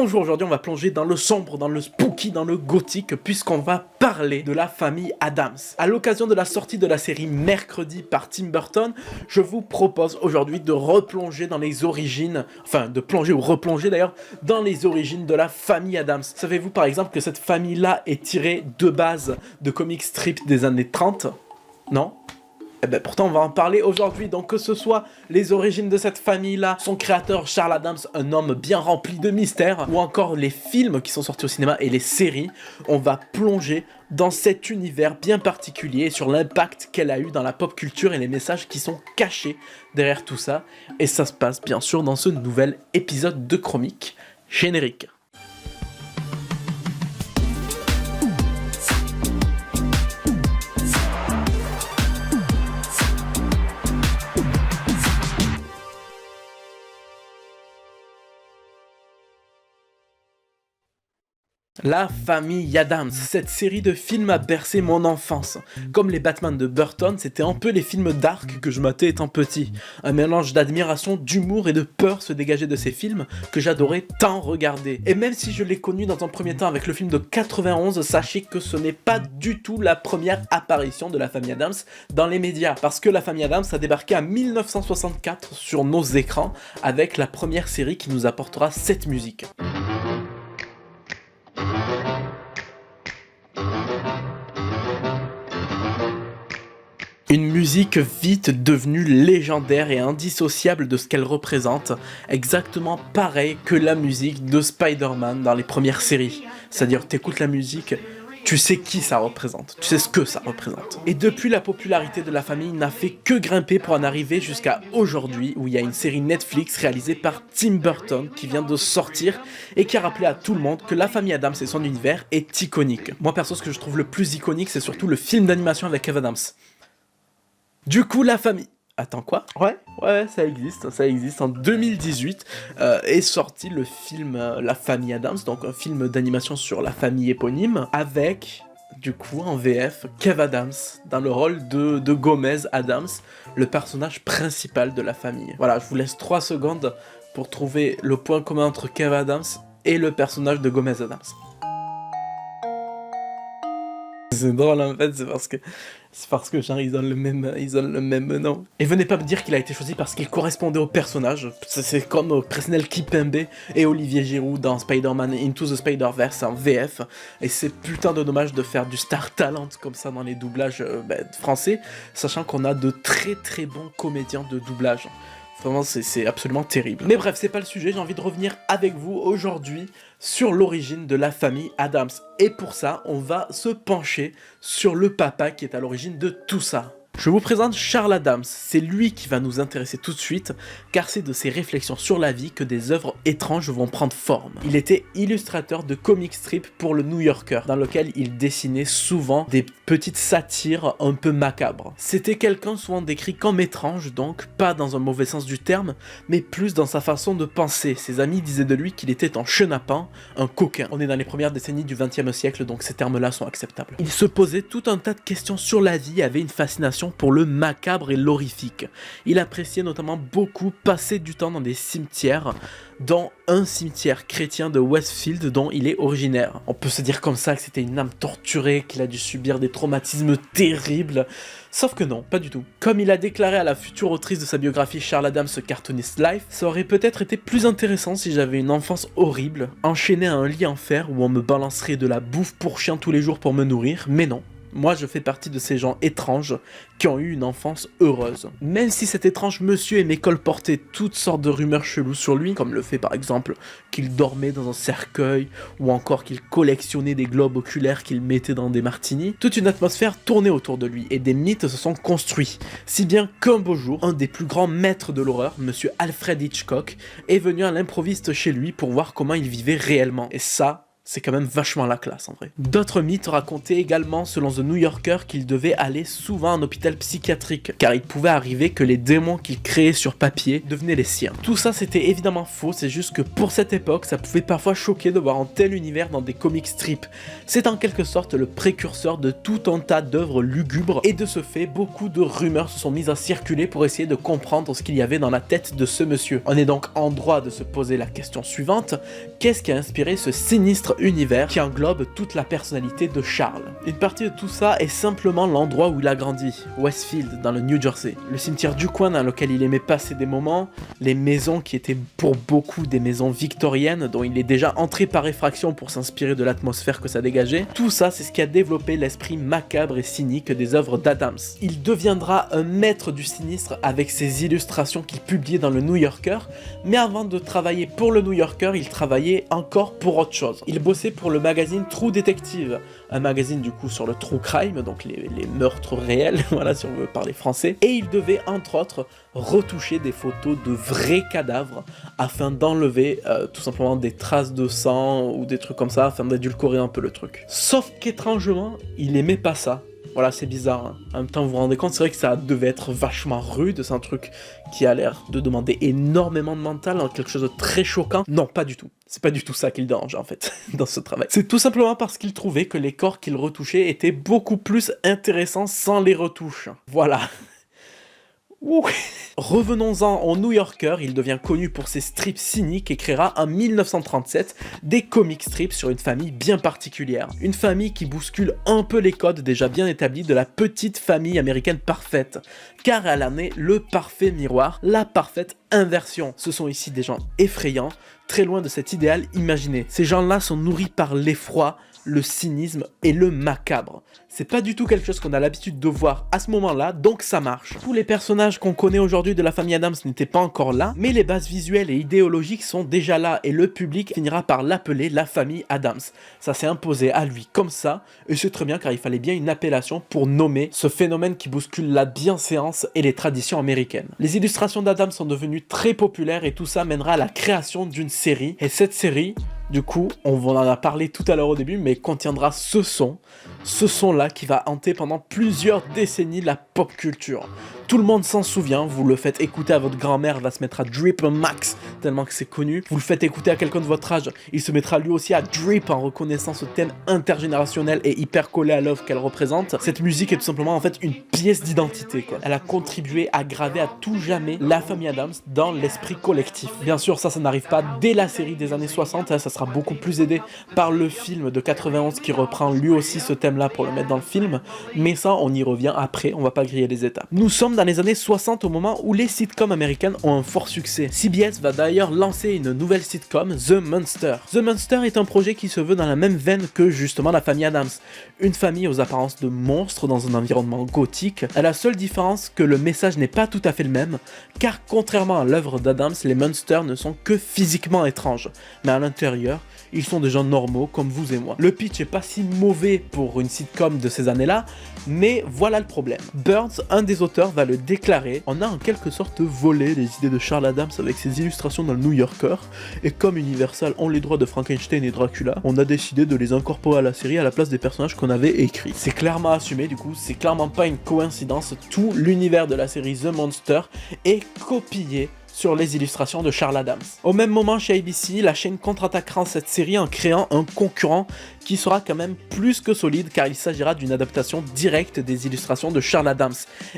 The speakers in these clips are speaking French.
Bonjour, aujourd'hui on va plonger dans le sombre, dans le spooky, dans le gothique, puisqu'on va parler de la famille Addams. À l'occasion de la sortie de la série Mercredi par Tim Burton, je vous propose aujourd'hui de replonger dans les origines, enfin de plonger ou replonger d'ailleurs, dans les origines de la famille Addams. Savez-vous par exemple que cette famille-là est tirée de base de comic strips des années 30 ? Non ? Eh ben pourtant on va en parler aujourd'hui, donc que ce soit les origines de cette famille-là, son créateur Charles Addams, un homme bien rempli de mystères, ou encore les films qui sont sortis au cinéma et les séries, on va plonger dans cet univers bien particulier et sur l'impact qu'elle a eu dans la pop culture et les messages qui sont cachés derrière tout ça. Et ça se passe bien sûr dans ce nouvel épisode de Chromique générique. La famille Addams, cette série de films a bercé mon enfance. Comme les Batman de Burton, c'était un peu les films dark que je matais étant petit. Un mélange d'admiration, d'humour et de peur se dégageait de ces films que j'adorais tant regarder. Et même si je l'ai connu dans un premier temps avec le film de 91, sachez que ce n'est pas du tout la première apparition de la famille Addams dans les médias. Parce que la famille Addams a débarqué en 1964 sur nos écrans avec la première série qui nous apportera cette musique. Une musique vite devenue légendaire et indissociable de ce qu'elle représente, exactement pareil que la musique de Spider-Man dans les premières séries. C'est-à-dire, t'écoutes la musique, tu sais qui ça représente, tu sais ce que ça représente. Et depuis, la popularité de la famille n'a fait que grimper pour en arriver jusqu'à aujourd'hui, où il y a une série Netflix réalisée par Tim Burton qui vient de sortir et qui a rappelé à tout le monde que la famille Addams et son univers est iconique. Moi perso, ce que je trouve le plus iconique, c'est surtout le film d'animation avec Kev Adams. Du coup, la famille... Attends, quoi ? Ouais, ça existe. En 2018 est sorti le film La famille Addams, donc un film d'animation sur la famille éponyme, avec, du coup, en VF, Kev Adams, dans le rôle de Gomez Addams, le personnage principal de la famille. Voilà, je vous laisse 3 secondes pour trouver le point commun entre Kev Adams et le personnage de Gomez Addams. C'est drôle en fait, c'est parce que genre ils ont le même nom. Et venez pas me dire qu'il a été choisi parce qu'il correspondait au personnage. C'est comme Presnel Kipembe et Olivier Giroud dans Spider-Man Into the Spider-Verse en VF. Et c'est putain de dommage de faire du star talent comme ça dans les doublages français, sachant qu'on a de très très bons comédiens de doublage. Vraiment, c'est absolument terrible. Mais bref, c'est pas le sujet, j'ai envie de revenir avec vous aujourd'hui sur l'origine de la famille Addams. Et pour ça, on va se pencher sur le papa qui est à l'origine de tout ça. Je vous présente Charles Addams, c'est lui qui va nous intéresser tout de suite, car c'est de ses réflexions sur la vie que des œuvres étranges vont prendre forme. Il était illustrateur de comic strip pour le New Yorker, dans lequel il dessinait souvent des petites satires un peu macabres. C'était quelqu'un souvent décrit comme étrange, donc pas dans un mauvais sens du terme, mais plus dans sa façon de penser. Ses amis disaient de lui qu'il était un chenapan, un coquin. On est dans les premières décennies du XXe siècle, donc ces termes-là sont acceptables. Il se posait tout un tas de questions sur la vie et avait une fascination pour le macabre et l'horrifique. Il appréciait notamment beaucoup passer du temps dans des cimetières, dont un cimetière chrétien de Westfield dont il est originaire. On peut se dire comme ça que c'était une âme torturée, qu'il a dû subir des traumatismes terribles, sauf que non, pas du tout. Comme il a déclaré à la future autrice de sa biographie Charles Addams Cartoonist Life, ça aurait peut-être été plus intéressant si j'avais une enfance horrible, enchaînée à un lit en fer où on me balancerait de la bouffe pour chien tous les jours pour me nourrir, mais non. Moi, je fais partie de ces gens étranges qui ont eu une enfance heureuse. Même si cet étrange monsieur aimait colporter toutes sortes de rumeurs cheloues sur lui, comme le fait par exemple qu'il dormait dans un cercueil, ou encore qu'il collectionnait des globes oculaires qu'il mettait dans des martinis, toute une atmosphère tournait autour de lui, et des mythes se sont construits. Si bien qu'un beau jour, un des plus grands maîtres de l'horreur, monsieur Alfred Hitchcock, est venu à l'improviste chez lui pour voir comment il vivait réellement. Et ça, C'est quand même vachement la classe en vrai. D'autres mythes racontaient également selon The New Yorker qu'il devait aller souvent en hôpital psychiatrique, car il pouvait arriver que les démons qu'il créait sur papier devenaient les siens. Tout ça c'était évidemment faux, c'est juste que pour cette époque, ça pouvait parfois choquer de voir un tel univers dans des comic strips. C'est en quelque sorte le précurseur de tout un tas d'œuvres lugubres, et de ce fait, beaucoup de rumeurs se sont mises à circuler pour essayer de comprendre ce qu'il y avait dans la tête de ce monsieur. On est donc en droit de se poser la question suivante, qu'est-ce qui a inspiré ce sinistre univers qui englobe toute la personnalité de Charles? Une partie de tout ça est simplement l'endroit où il a grandi, Westfield, dans le New Jersey. Le cimetière du coin dans lequel il aimait passer des moments, les maisons qui étaient pour beaucoup des maisons victoriennes dont il est déjà entré par effraction pour s'inspirer de l'atmosphère que ça dégageait. Tout ça, c'est ce qui a développé l'esprit macabre et cynique des œuvres d'Adams. Il deviendra un maître du sinistre avec ses illustrations qu'il publiait dans le New Yorker, mais avant de travailler pour le New Yorker, il travaillait encore pour autre chose. Il bossait pour le magazine True Detective, un magazine du coup sur le true crime, donc les meurtres réels, voilà si on veut parler français, et il devait entre autres retoucher des photos de vrais cadavres afin d'enlever tout simplement des traces de sang ou des trucs comme ça, afin d'édulcorer un peu le truc. Sauf qu'étrangement, il aimait pas ça. Voilà, c'est bizarre, hein. En même temps, vous vous rendez compte, c'est vrai que ça devait être vachement rude, c'est un truc qui a l'air de demander énormément de mental, quelque chose de très choquant. Non, pas du tout. C'est pas du tout ça qui le dérange, en fait, dans ce travail. C'est tout simplement parce qu'il trouvait que les corps qu'il retouchait étaient beaucoup plus intéressants sans les retouches. Voilà. Ouh. Revenons-en au New Yorker, il devient connu pour ses strips cyniques et créera en 1937 des comic strips sur une famille bien particulière. Une famille qui bouscule un peu les codes déjà bien établis de la petite famille américaine parfaite, car elle en est le parfait miroir, la parfaite inversion. Ce sont ici des gens effrayants, très loin de cet idéal imaginé. Ces gens-là sont nourris par l'effroi, le cynisme et le macabre. C'est pas du tout quelque chose qu'on a l'habitude de voir à ce moment-là, donc ça marche. Tous les personnages qu'on connaît aujourd'hui de la famille Addams n'étaient pas encore là, mais les bases visuelles et idéologiques sont déjà là et le public finira par l'appeler la famille Addams. Ça s'est imposé à lui comme ça, et c'est très bien car il fallait bien une appellation pour nommer ce phénomène qui bouscule la bienséance et les traditions américaines. Les illustrations d'Addams sont devenues très populaires et tout ça mènera à la création d'une série, et cette série, du coup, on en a parlé tout à l'heure au début, mais contiendra ce son-là qui va hanter pendant plusieurs décennies la pop culture. Tout le monde s'en souvient, vous le faites écouter à votre grand-mère, elle va se mettre à drip max, tellement que c'est connu. Vous le faites écouter à quelqu'un de votre âge, il se mettra lui aussi à drip en reconnaissant ce thème intergénérationnel et hyper collé à l'œuvre qu'elle représente. Cette musique est tout simplement en fait une pièce d'identité, quoi. Elle a contribué à graver à tout jamais la famille Addams dans l'esprit collectif. Bien sûr, ça n'arrive pas dès la série des années 60, hein, ça sera beaucoup plus aidé par le film de 91 qui reprend lui aussi ce thème-là pour le mettre dans le film, mais ça on y revient après, on va pas griller les étapes. Nous sommes dans les années 60 au moment où les sitcoms américaines ont un fort succès. CBS va d'ailleurs lancer une nouvelle sitcom, The Munster. The Munster est un projet qui se veut dans la même veine que justement la famille Addams. Une famille aux apparences de monstres dans un environnement gothique. À la seule différence que le message n'est pas tout à fait le même, car contrairement à l'œuvre d'Addams, les Munsters ne sont que physiquement étranges, mais à l'intérieur, ils sont des gens normaux comme vous et moi. Le pitch est pas si mauvais pour une sitcom de ces années-là, mais voilà le problème. Burns, un des auteurs, va le déclarer. On a en quelque sorte volé les idées de Charles Addams avec ses illustrations dans le New Yorker, et comme Universal ont les droits de Frankenstein et Dracula, on a décidé de les incorporer à la série à la place des personnages qu'on avait écrits. C'est clairement assumé, du coup, c'est clairement pas une coïncidence. Tout l'univers de la série The Monster est copié sur les illustrations de Charles Addams. Au même moment, chez ABC, la chaîne contre-attaquera cette série en créant un concurrent qui sera quand même plus que solide car il s'agira d'une adaptation directe des illustrations de Charles Addams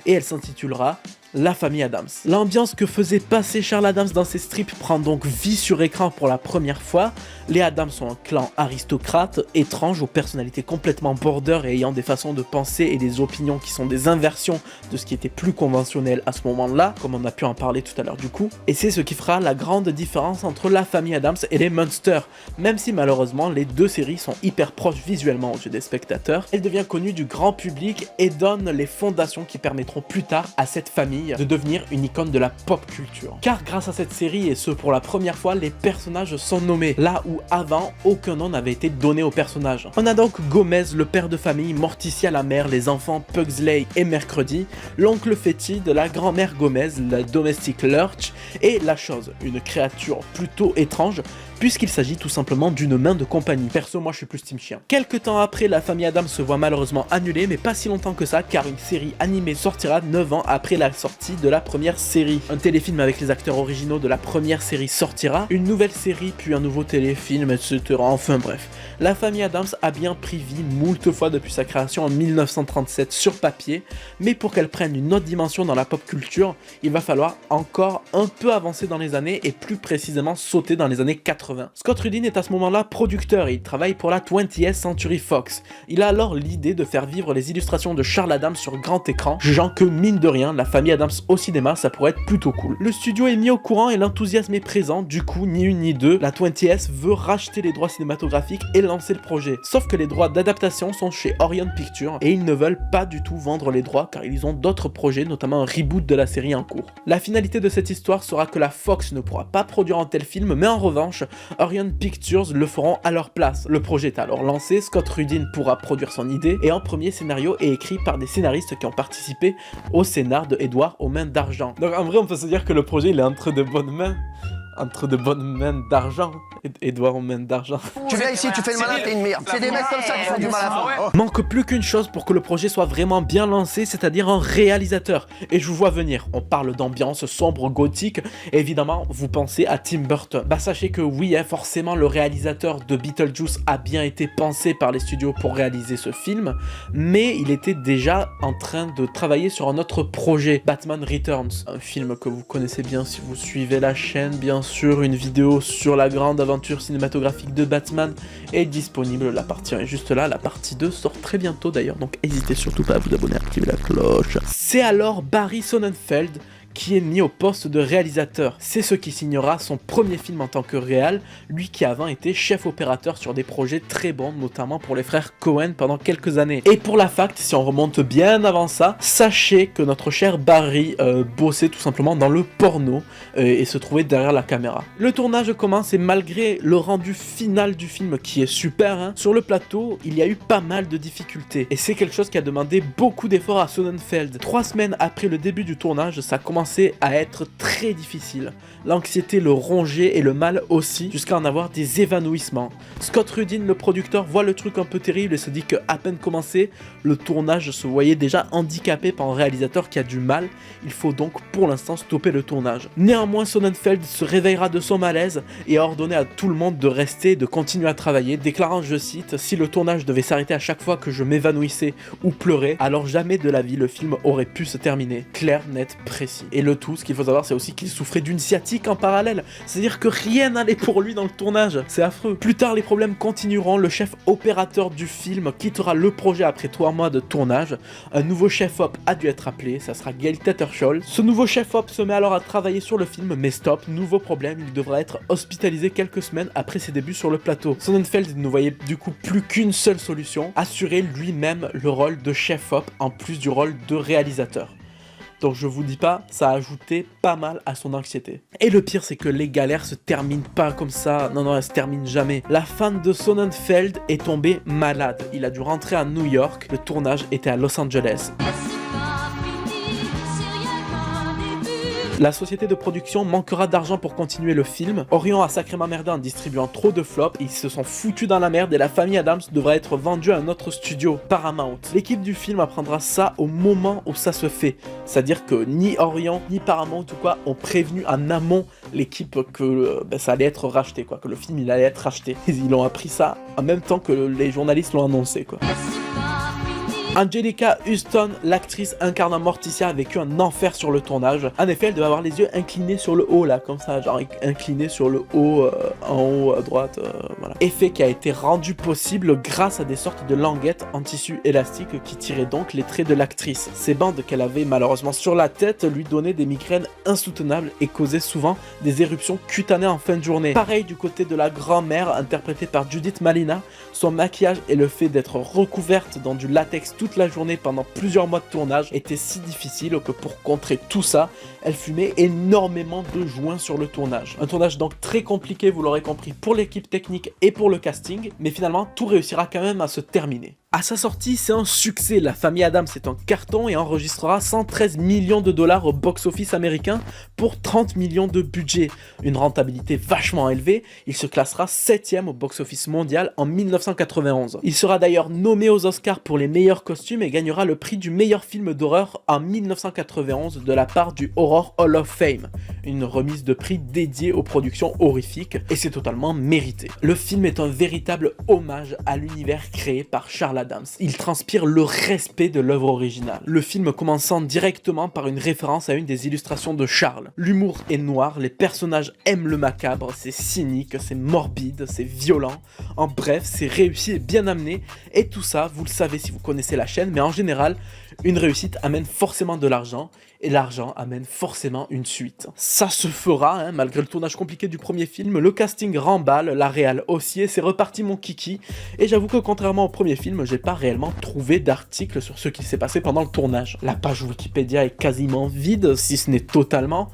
et elle s'intitulera La famille Addams. L'ambiance que faisait passer Charles Addams dans ses strips prend donc vie sur écran pour la première fois. Les Addams sont un clan aristocrate, étrange, aux personnalités complètement border et ayant des façons de penser et des opinions qui sont des inversions de ce qui était plus conventionnel à ce moment-là, comme on a pu en parler tout à l'heure du coup. Et c'est ce qui fera la grande différence entre la famille Addams et les Munsters, même si malheureusement les deux séries sont hyper proches visuellement aux yeux des spectateurs. Elle devient connue du grand public et donne les fondations qui permettront plus tard à cette famille de devenir une icône de la pop culture. Car grâce à cette série, et ce pour la première fois, les personnages sont nommés, là où avant, aucun nom n'avait été donné aux personnages. On a donc Gomez, le père de famille, Morticia la mère, les enfants Pugsley et Mercredi, l'oncle fétide, la grand-mère Gomez, la domestique Lurch, et la chose, une créature plutôt étrange, puisqu'il s'agit tout simplement d'une main de compagnie. Perso, moi je suis plus team chien. Quelques temps après, la famille Adams se voit malheureusement annulée, mais pas si longtemps que ça, car une série animée sortira 9 ans après la sortie de la première série. Un téléfilm avec les acteurs originaux de la première série sortira, une nouvelle série, puis un nouveau téléfilm, etc. Enfin bref. La famille Adams a bien pris vie moult fois depuis sa création en 1937 sur papier, mais pour qu'elle prenne une autre dimension dans la pop culture, il va falloir encore un peu avancer dans les années et plus précisément sauter dans les années 80. Scott Rudin est à ce moment-là producteur et il travaille pour la 20th Century Fox. Il a alors l'idée de faire vivre les illustrations de Charles Adams sur grand écran, jugeant que mine de rien, la famille Adams au cinéma ça pourrait être plutôt cool. Le studio est mis au courant et l'enthousiasme est présent, du coup ni une ni deux, la 20th veut racheter les droits cinématographiques et lancer le projet. Sauf que les droits d'adaptation sont chez Orion Pictures et ils ne veulent pas du tout vendre les droits car ils ont d'autres projets, notamment un reboot de la série en cours. La finalité de cette histoire sera que la Fox ne pourra pas produire un tel film, mais en revanche, Orion Pictures le feront à leur place. Le projet est alors lancé, Scott Rudin pourra produire son idée et un premier scénario est écrit par des scénaristes qui ont participé au scénar de Edouard aux mains d'argent. Donc en vrai on peut se dire que le projet il est entre de bonnes mains. Entre de bonnes mains d'argent. Edouard aux mains d'argent. Tu viens ici, tu fais le malin, t'es une merde. C'est des mecs comme ça qui font du mal à faire. Manque plus qu'une chose pour que le projet soit vraiment bien lancé, c'est-à-dire un réalisateur. Et je vous vois venir, on parle d'ambiance sombre, gothique, et évidemment, vous pensez à Tim Burton. Bah sachez que oui, hein, forcément, le réalisateur de Beetlejuice a bien été pensé par les studios pour réaliser ce film, mais il était déjà en train de travailler sur un autre projet, Batman Returns, un film que vous connaissez bien si vous suivez la chaîne, bien sûr, une vidéo sur la grande aventure cinématographique de Batman est disponible, la partie 1 est juste là, la partie 2 sort très bientôt d'ailleurs, donc n'hésitez surtout pas à vous abonner, à activer la cloche. C'est alors Barry Sonnenfeld qui est mis au poste de réalisateur. C'est ce qui signera son premier film en tant que réal, lui qui avant été chef opérateur sur des projets très bons, notamment pour les frères Coen pendant quelques années. Et pour la fact, si on remonte bien avant ça, sachez que notre cher Barry bossait tout simplement dans le porno et se trouvait derrière la caméra. Le tournage commence et malgré le rendu final du film qui est super, hein, sur le plateau, il y a eu pas mal de difficultés. Et c'est quelque chose qui a demandé beaucoup d'efforts à Sonnenfeld. 3 semaines après le début du tournage, ça commence à être très difficile. L'anxiété le rongeait et le mal aussi, jusqu'à en avoir des évanouissements. Scott Rudin, le producteur, voit le truc un peu terrible et se dit que à peine commencé, le tournage se voyait déjà handicapé par un réalisateur qui a du mal. Il faut donc pour l'instant stopper le tournage. Néanmoins, Sonnenfeld se réveillera de son malaise et a ordonné à tout le monde de rester et de continuer à travailler, déclarant, je cite, « Si le tournage devait s'arrêter à chaque fois que je m'évanouissais ou pleurais, alors jamais de la vie le film aurait pu se terminer. » Clair, net, précis. Et le tout, ce qu'il faut savoir, c'est aussi qu'il souffrait d'une sciatique en parallèle. C'est-à-dire que rien n'allait pour lui dans le tournage. C'est affreux. Plus tard, les problèmes continueront. Le chef opérateur du film quittera le projet après 3 mois de tournage. Un nouveau chef-op a dû être appelé. Ça sera Gail Tattersall. Ce nouveau chef-op se met alors à travailler sur le film, mais stop, nouveau problème. Il devra être hospitalisé quelques semaines après ses débuts sur le plateau. Sonnenfeld ne voyait du coup plus qu'une seule solution, assurer lui-même le rôle de chef-op en plus du rôle de réalisateur. Donc je vous dis pas, ça a ajouté pas mal à son anxiété. Et le pire, c'est que les galères se terminent pas comme ça. Non, elles se terminent jamais. La fan de Sonnenfeld est tombée malade. Il a dû rentrer à New York. Le tournage était à Los Angeles. La société de production manquera d'argent pour continuer le film. Orion a sacrément merdé en distribuant trop de flops. Ils se sont foutus dans la merde et la famille Adams devra être vendue à un autre studio, Paramount. L'équipe du film apprendra ça au moment où ça se fait. C'est-à-dire que ni Orion, ni Paramount ou quoi ont prévenu en amont l'équipe que ça allait être racheté, quoi, que le film il allait être racheté. Ils ont appris ça en même temps que les journalistes l'ont annoncé, quoi. Anjelica Huston, l'actrice incarnant Morticia, a vécu un enfer sur le tournage. En effet, elle devait avoir les yeux inclinés sur le haut, là, comme ça, genre inclinés sur le haut, en haut à droite, voilà. Effet qui a été rendu possible grâce à des sortes de languettes en tissu élastique qui tiraient donc les traits de l'actrice. Ces bandes qu'elle avait malheureusement sur la tête lui donnaient des migraines insoutenables et causaient souvent des éruptions cutanées en fin de journée. Pareil du côté de la grand-mère, interprétée par Judith Malina, son maquillage et le fait d'être recouverte dans du latex toute la journée pendant plusieurs mois de tournage était si difficile que pour contrer tout ça, elle fumait énormément de joints sur le tournage. Un tournage donc très compliqué, vous l'aurez compris, pour l'équipe technique et pour le casting, mais finalement tout réussira quand même à se terminer. À sa sortie, c'est un succès, La Famille Adams est un carton et enregistrera 113 millions de dollars au box-office américain pour 30 millions de budget. Une rentabilité vachement élevée, il se classera 7ème au box-office mondial en 1991. Il sera d'ailleurs nommé aux Oscars pour les meilleurs costumes et gagnera le prix du meilleur film d'horreur en 1991 de la part du Horror Hall of Fame, une remise de prix dédiée aux productions horrifiques, et c'est totalement mérité. Le film est un véritable hommage à l'univers créé par Charles Adams. Il transpire le respect de l'œuvre originale. Le film commençant directement par une référence à une des illustrations de Charles. L'humour est noir, les personnages aiment le macabre, c'est cynique, c'est morbide, c'est violent. En bref, c'est réussi et bien amené, et tout ça, vous le savez si vous connaissez la chaîne, mais en général, une réussite amène forcément de l'argent, et l'argent amène forcément une suite. Ça se fera, hein, malgré le tournage compliqué du premier film, le casting remballe, la réal aussi, et c'est reparti mon kiki, et j'avoue que contrairement au premier film, j'ai pas réellement trouvé d'article sur ce qui s'est passé pendant le tournage. La page Wikipédia est quasiment vide, si ce n'est totalement,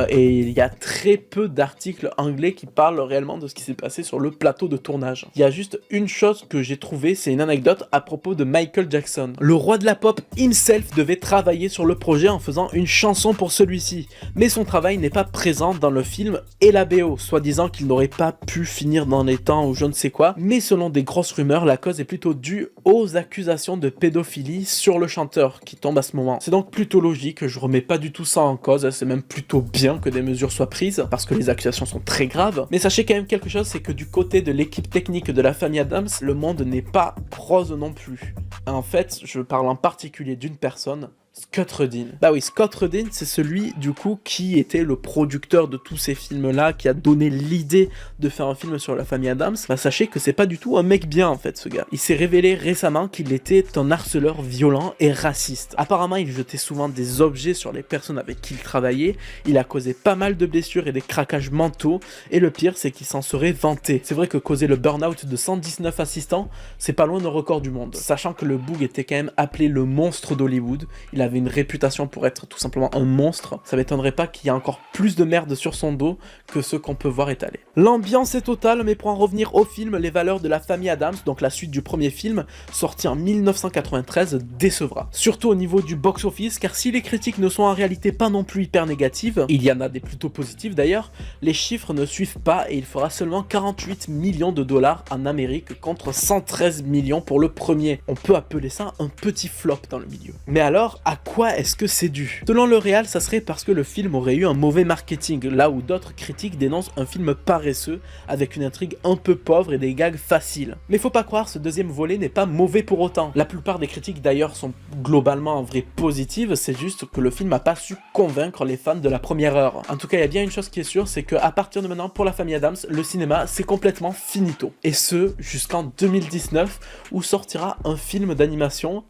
et il y a très peu d'articles anglais qui parlent réellement de ce qui s'est passé sur le plateau de tournage. Il y a juste une chose que j'ai trouvée, c'est une anecdote à propos de Michael Jackson. Le roi de la pop himself devait travailler sur le projet en faisant une chanson pour celui-ci, mais son travail n'est pas présent dans le film et la BO, soi-disant qu'il n'aurait pas pu finir dans les temps ou je ne sais quoi, mais selon des grosses rumeurs, la cause est plutôt due aux accusations de pédophilie sur le chanteur qui tombe à ce moment. C'est donc plutôt logique, je remets pas du tout ça en cause, c'est même plutôt bien que des mesures soient prises, parce que les accusations sont très graves, mais sachez quand même quelque chose, c'est que du côté de l'équipe technique de La Famille Adams, le monde n'est pas rose non plus. En fait, je parle en particulier d'une personne, Scott Rudin. Bah oui, Scott Rudin, c'est celui, du coup, qui était le producteur de tous ces films-là, qui a donné l'idée de faire un film sur La Famille Adams. Bah sachez que c'est pas du tout un mec bien, en fait, ce gars. Il s'est révélé récemment qu'il était un harceleur violent et raciste. Apparemment, il jetait souvent des objets sur les personnes avec qui il travaillait, il a causé pas mal de blessures et des craquages mentaux, et le pire, c'est qu'il s'en serait vanté. C'est vrai que causer le burn-out de 119 assistants, c'est pas loin d'un record du monde. Sachant que le Boog était quand même appelé le monstre d'Hollywood, il avait une réputation pour être tout simplement un monstre, ça m'étonnerait pas qu'il y ait encore plus de merde sur son dos que ce qu'on peut voir étalé. L'ambiance est totale, mais pour en revenir au film, les valeurs de La Famille Adams, donc la suite du premier film, sorti en 1993, décevra. Surtout au niveau du box-office, car si les critiques ne sont en réalité pas non plus hyper négatives, il y en a des plutôt positives d'ailleurs, les chiffres ne suivent pas et il fera seulement 48 millions de dollars en Amérique contre 113 millions pour le premier. On peut appeler ça un petit flop dans le milieu. Mais alors, à quoi est-ce que c'est dû? Selon le réal, ça serait parce que le film aurait eu un mauvais marketing, là où d'autres critiques dénoncent un film paresseux, avec une intrigue un peu pauvre et des gags faciles. Mais faut pas croire, ce deuxième volet n'est pas mauvais pour autant. La plupart des critiques d'ailleurs sont globalement en vrai positives, c'est juste que le film n'a pas su convaincre les fans de la première heure. En tout cas, il y a bien une chose qui est sûre, c'est qu'à partir de maintenant, pour La Famille Adams, le cinéma, c'est complètement finito. Et ce, jusqu'en 2019, où sortira un film d'animation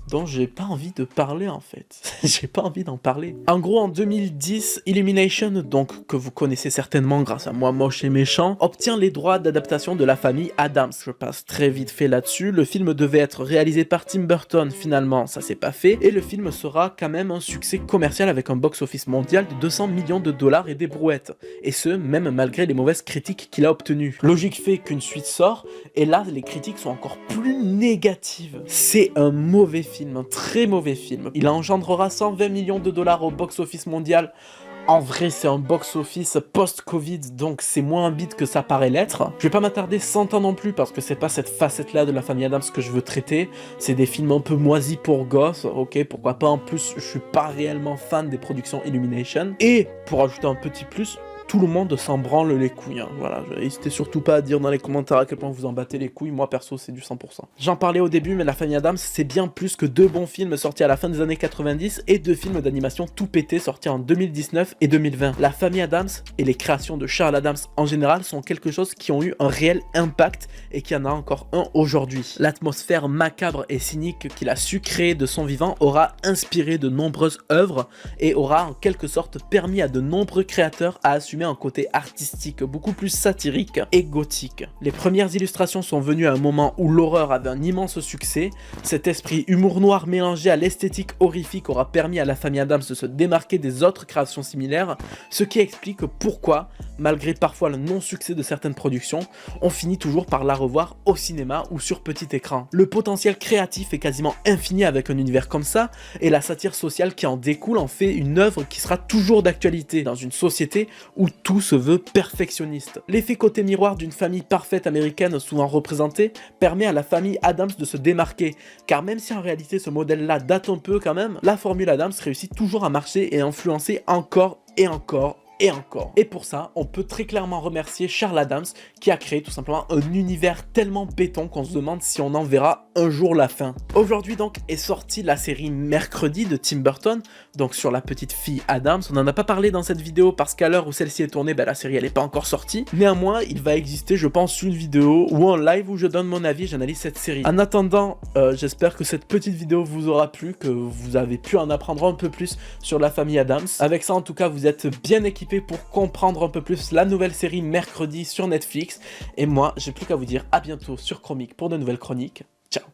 dont j'ai pas envie de parler en fait. J'ai pas envie d'en parler. En gros, en 2010, Illumination, donc que vous connaissez certainement grâce à Moi Moche et Méchant, obtient les droits d'adaptation de La Famille Adams. Je passe très vite fait là-dessus. Le film devait être réalisé par Tim Burton, finalement ça s'est pas fait, et le film sera quand même un succès commercial avec un box-office mondial de 200 millions de dollars et des brouettes. Et ce, même malgré les mauvaises critiques qu'il a obtenues. Logique fait qu'une suite sort, et là les critiques sont encore plus négatives. C'est un mauvais film, un très mauvais film. Il engendrera 120 millions de dollars au box-office mondial. En vrai, c'est un box-office post-Covid, donc c'est moins bide que ça paraît l'être. Je vais pas m'attarder 100 ans non plus, parce que c'est pas cette facette-là de La Famille Adams que je veux traiter. C'est des films un peu moisis pour gosses, ok, pourquoi pas. En plus, je suis pas réellement fan des productions Illumination. Et, pour ajouter un petit plus, tout le monde s'en branle les couilles, hein. Voilà, n'hésitez surtout pas à dire dans les commentaires à quel point vous en battez les couilles, moi perso c'est du 100%. J'en parlais au début, mais La Famille Adams c'est bien plus que deux bons films sortis à la fin des années 90 et deux films d'animation tout pété sortis en 2019 et 2020. La Famille Adams et les créations de Charles Adams en général sont quelque chose qui ont eu un réel impact et qui en a encore un aujourd'hui. L'atmosphère macabre et cynique qu'il a su créer de son vivant aura inspiré de nombreuses œuvres et aura en quelque sorte permis à de nombreux créateurs à assumer assumé un côté artistique beaucoup plus satirique et gothique. Les premières illustrations sont venues à un moment où l'horreur avait un immense succès. Cet esprit humour noir mélangé à l'esthétique horrifique aura permis à la famille Addams de se démarquer des autres créations similaires, ce qui explique pourquoi, malgré parfois le non-succès de certaines productions, on finit toujours par la revoir au cinéma ou sur petit écran. Le potentiel créatif est quasiment infini avec un univers comme ça, et la satire sociale qui en découle en fait une œuvre qui sera toujours d'actualité dans une société où tout se veut perfectionniste. L'effet côté miroir d'une famille parfaite américaine souvent représentée permet à la famille Addams de se démarquer, car même si en réalité ce modèle-là date un peu quand même, la formule Addams réussit toujours à marcher et à influencer encore et encore et encore. Et pour ça, on peut très clairement remercier Charles Addams qui a créé tout simplement un univers tellement béton qu'on se demande si on en verra un jour la fin. Aujourd'hui donc est sortie la série Mercredi de Tim Burton, donc sur la petite fille Addams. On n'en a pas parlé dans cette vidéo parce qu'à l'heure où celle-ci est tournée, la série elle n'est pas encore sortie. Néanmoins, il va exister je pense une vidéo ou un live où je donne mon avis et j'analyse cette série. En attendant, j'espère que cette petite vidéo vous aura plu, que vous avez pu en apprendre un peu plus sur la famille Addams. Avec ça en tout cas, vous êtes bien équipés pour comprendre un peu plus la nouvelle série Mercredi sur Netflix. Et moi, j'ai plus qu'à vous dire à bientôt sur Chromique pour de nouvelles chroniques. Ciao.